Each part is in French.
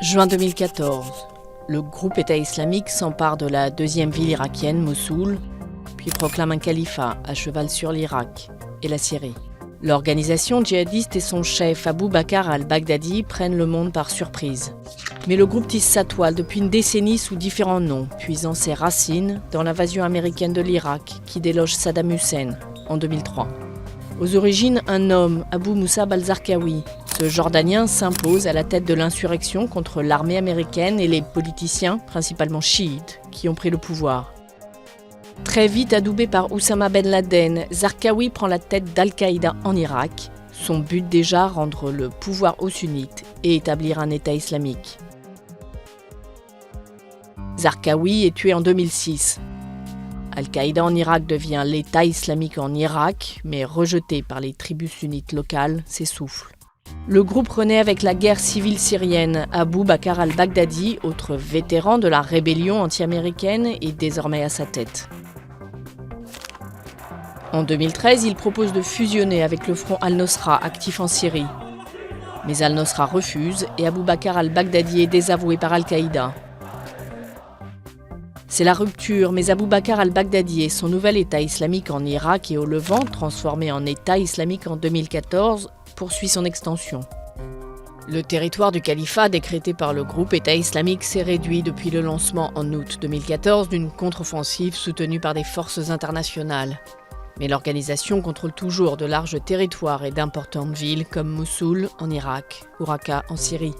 Juin 2014. Le groupe État islamique s'empare de la deuxième ville irakienne, Mossoul, puis proclame un califat à cheval sur l'Irak et la Syrie. L'organisation djihadiste et son chef Abou Bakr al-Baghdadi prennent le monde par surprise. Mais le groupe tisse sa toile depuis une décennie sous différents noms, puisant ses racines dans l'invasion américaine de l'Irak qui déloge Saddam Hussein en 2003. Aux origines, un homme, Abou Musab al-Zarqawi, ce Jordanien s'impose à la tête de l'insurrection contre l'armée américaine et les politiciens, principalement chiites, qui ont pris le pouvoir. Très vite adoubé par Oussama Ben Laden, Zarqawi prend la tête d'Al-Qaïda en Irak. Son but déjà, rendre le pouvoir aux sunnites et établir un État islamique. Zarqawi est tué en 2006. Al-Qaïda en Irak devient l'État islamique en Irak, mais rejeté par les tribus sunnites locales, s'essouffle. Le groupe renaît avec la guerre civile syrienne. Abou Bakr al-Baghdadi, autre vétéran de la rébellion anti-américaine, est désormais à sa tête. En 2013, il propose de fusionner avec le front Al-Nosra, actif en Syrie. Mais Al-Nosra refuse et Abou Bakr al-Baghdadi est désavoué par Al-Qaïda. C'est la rupture, mais Abou Bakr al-Baghdadi et son nouvel État islamique en Irak et au Levant, transformé en État islamique en 2014, poursuit son extension. Le territoire du califat décrété par le groupe État islamique s'est réduit depuis le lancement en août 2014 d'une contre-offensive soutenue par des forces internationales. Mais l'organisation contrôle toujours de larges territoires et d'importantes villes comme Mossoul en Irak ou Raqqa en Syrie.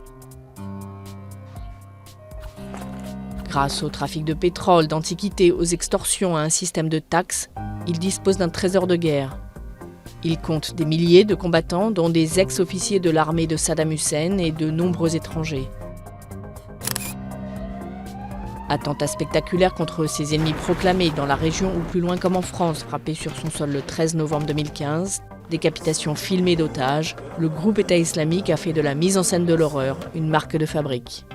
Grâce au trafic de pétrole, d'antiquités, aux extorsions, à un système de taxes, il dispose d'un trésor de guerre. Il compte des milliers de combattants, dont des ex-officiers de l'armée de Saddam Hussein et de nombreux étrangers. Attentats spectaculaires contre ses ennemis proclamés dans la région ou plus loin comme en France, frappé sur son sol le 13 novembre 2015, décapitation filmée d'otages, le groupe État islamique a fait de la mise en scène de l'horreur une marque de fabrique.